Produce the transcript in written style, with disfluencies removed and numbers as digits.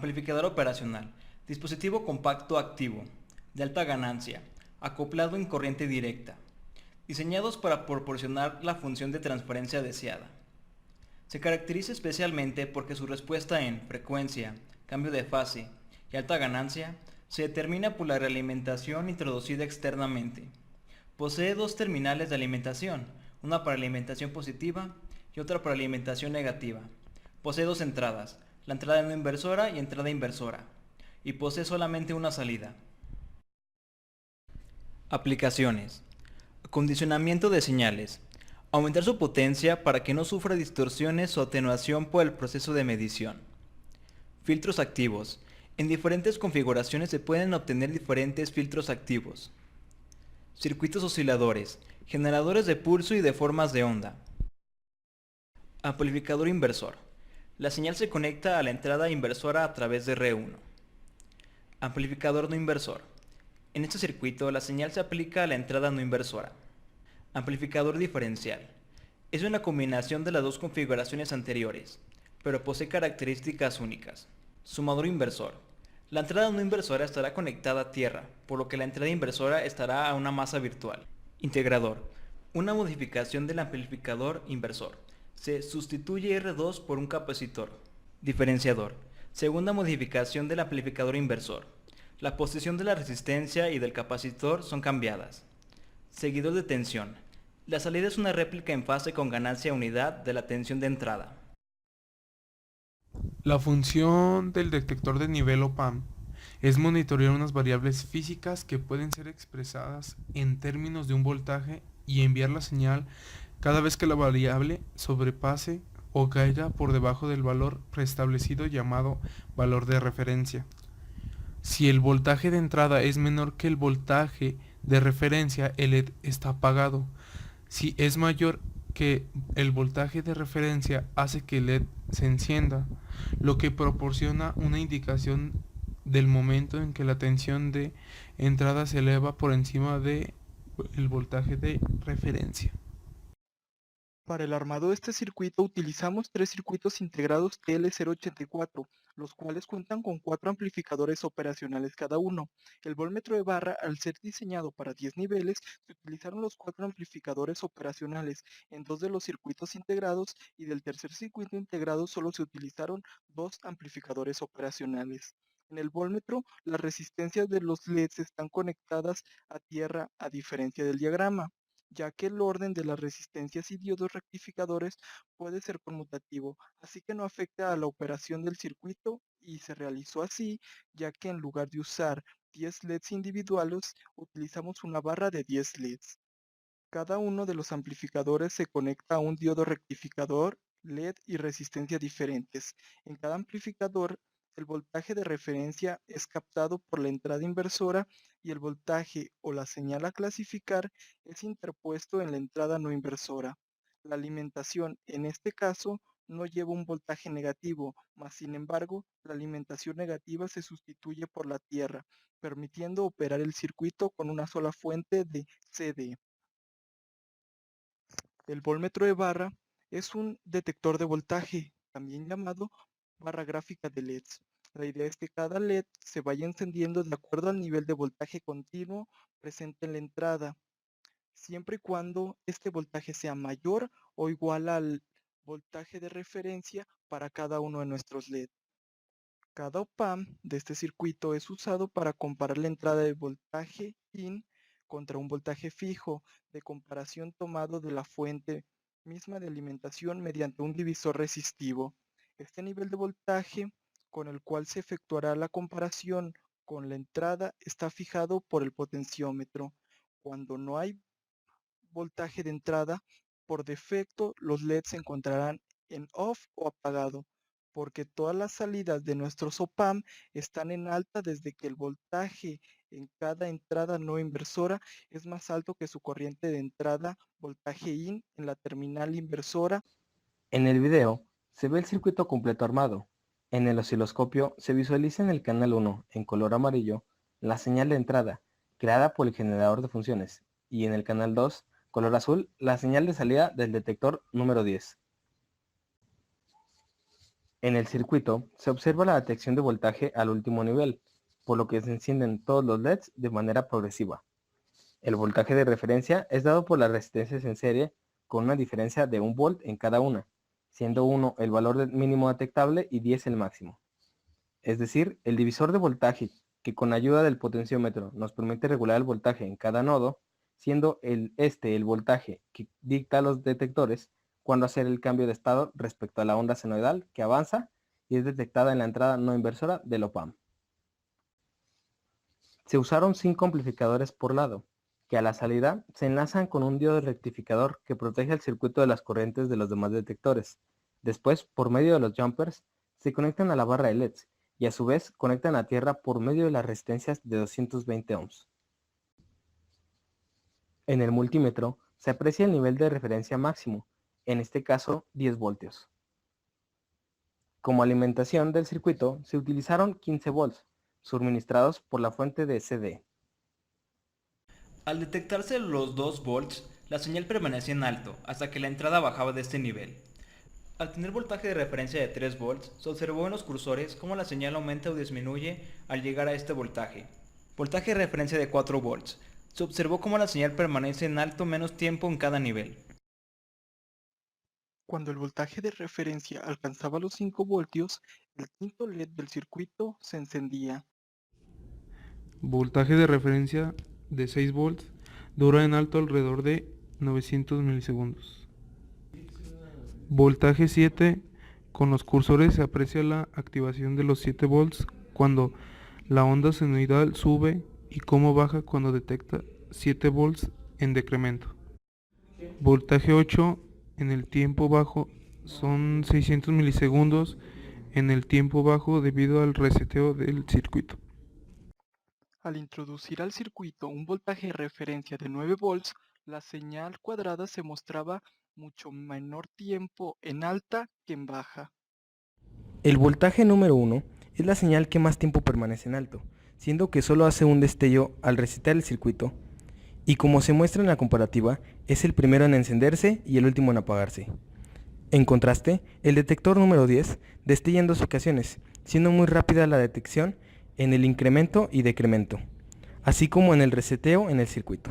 Amplificador operacional. Dispositivo compacto activo, de alta ganancia, acoplado en corriente directa. Diseñados para proporcionar la función de transferencia deseada. Se caracteriza especialmente porque su respuesta en frecuencia, cambio de fase y alta ganancia se determina por la realimentación introducida externamente. Posee dos terminales de alimentación, una para alimentación positiva y otra para alimentación negativa. Posee dos entradas, la entrada no inversora y entrada inversora, y posee solamente una salida. Aplicaciones. Acondicionamiento de señales. Aumentar su potencia para que no sufra distorsiones o atenuación por el proceso de medición. Filtros activos. En diferentes configuraciones se pueden obtener diferentes filtros activos. Circuitos osciladores. Generadores de pulso y de formas de onda. Amplificador inversor. La señal se conecta a la entrada inversora a través de R1. Amplificador no inversor. En este circuito la señal se aplica a la entrada no inversora. Amplificador diferencial. Es una combinación de las dos configuraciones anteriores, pero posee características únicas. Sumador inversor. La entrada no inversora estará conectada a tierra, por lo que la entrada inversora estará a una masa virtual. Integrador. Una modificación del amplificador inversor. Se sustituye R2 por un capacitor. Diferenciador. Segunda modificación del amplificador inversor. La posición de la resistencia y del capacitor son cambiadas. Seguidor de tensión. La salida es una réplica en fase con ganancia unidad de la tensión de entrada. La función del detector de nivel OPAMP es monitorear unas variables físicas que pueden ser expresadas en términos de un voltaje y enviar la señal cada vez que la variable sobrepase o caiga por debajo del valor preestablecido llamado valor de referencia. Si el voltaje de entrada es menor que el voltaje de referencia, el LED está apagado. Si es mayor que el voltaje de referencia, hace que el LED se encienda, lo que proporciona una indicación del momento en que la tensión de entrada se eleva por encima del voltaje de referencia. Para el armado de este circuito utilizamos tres circuitos integrados TL084, los cuales cuentan con 4 amplificadores operacionales cada uno. El voltmetro de barra, al ser diseñado para 10 niveles, se utilizaron los 4 amplificadores operacionales en 2 de los circuitos integrados, y del tercer circuito integrado solo se utilizaron 2 amplificadores operacionales. En el voltmetro, las resistencias de los LEDs están conectadas a tierra, a diferencia del diagrama, ya que el orden de las resistencias y diodos rectificadores puede ser conmutativo, así que no afecta a la operación del circuito, y se realizó así, ya que en lugar de usar 10 LEDs individuales, utilizamos una barra de 10 LEDs. Cada uno de los amplificadores se conecta a un diodo rectificador, LED y resistencia diferentes. En cada amplificador, el voltaje de referencia es captado por la entrada inversora, y el voltaje o la señal a clasificar es interpuesto en la entrada no inversora. La alimentación, en este caso, no lleva un voltaje negativo, mas sin embargo, la alimentación negativa se sustituye por la tierra, permitiendo operar el circuito con una sola fuente de CD. El voltmetro de barra es un detector de voltaje, también llamado barra gráfica de LEDs. La idea es que cada LED se vaya encendiendo de acuerdo al nivel de voltaje continuo presente en la entrada, siempre y cuando este voltaje sea mayor o igual al voltaje de referencia para cada uno de nuestros LED. Cada op-amp de este circuito es usado para comparar la entrada de voltaje IN contra un voltaje fijo de comparación tomado de la fuente misma de alimentación mediante un divisor resistivo. Este nivel de voltaje con el cual se efectuará la comparación con la entrada está fijado por el potenciómetro. Cuando no hay voltaje de entrada, por defecto los LEDs se encontrarán en off o apagado, porque todas las salidas de nuestro SOPAM están en alta desde que el voltaje en cada entrada no inversora es más alto que su corriente de entrada voltaje IN en la terminal inversora. En el video se ve el circuito completo armado. En el osciloscopio se visualiza en el canal 1, en color amarillo, la señal de entrada, creada por el generador de funciones, y en el canal 2, color azul, la señal de salida del detector número 10. En el circuito se observa la detección de voltaje al último nivel, por lo que se encienden todos los LEDs de manera progresiva. El voltaje de referencia es dado por las resistencias en serie con una diferencia de 1 volt en cada una, siendo 1 el valor mínimo detectable y 10 el máximo. Es decir, el divisor de voltaje que con ayuda del potenciómetro nos permite regular el voltaje en cada nodo, siendo el voltaje que dicta a los detectores cuándo hacer el cambio de estado respecto a la onda senoidal que avanza y es detectada en la entrada no inversora del OP-AMP. Se usaron 5 amplificadores por lado, que a la salida se enlazan con un diodo rectificador que protege el circuito de las corrientes de los demás detectores. Después, por medio de los jumpers, se conectan a la barra de LEDs y a su vez conectan a tierra por medio de las resistencias de 220 ohms. En el multímetro se aprecia el nivel de referencia máximo, en este caso 10 voltios. Como alimentación del circuito se utilizaron 15 volts, suministrados por la fuente de CD. Al detectarse los 2 volts, la señal permanecía en alto hasta que la entrada bajaba de este nivel. Al tener voltaje de referencia de 3 volts, se observó en los cursores cómo la señal aumenta o disminuye al llegar a este voltaje. Voltaje de referencia de 4 volts. Se observó cómo la señal permanece en alto menos tiempo en cada nivel. Cuando el voltaje de referencia alcanzaba los 5 voltios, el quinto LED del circuito se encendía. Voltaje de referencia de 6 volts dura en alto alrededor de 900 milisegundos. Voltaje 7, con los cursores se aprecia la activación de los 7 volts cuando la onda senoidal sube y cómo baja cuando detecta 7 volts en decremento. Voltaje 8, en el tiempo bajo son 600 milisegundos en el tiempo bajo debido al reseteo del circuito. Al introducir al circuito un voltaje de referencia de 9 volts, la señal cuadrada se mostraba mucho menor tiempo en alta que en baja. El voltaje número 1 es la señal que más tiempo permanece en alto, siendo que solo hace un destello al resetear el circuito, y como se muestra en la comparativa, es el primero en encenderse y el último en apagarse. En contraste, el detector número 10 destella en 2 ocasiones, siendo muy rápida la detección en el incremento y decremento, así como en el reseteo en el circuito.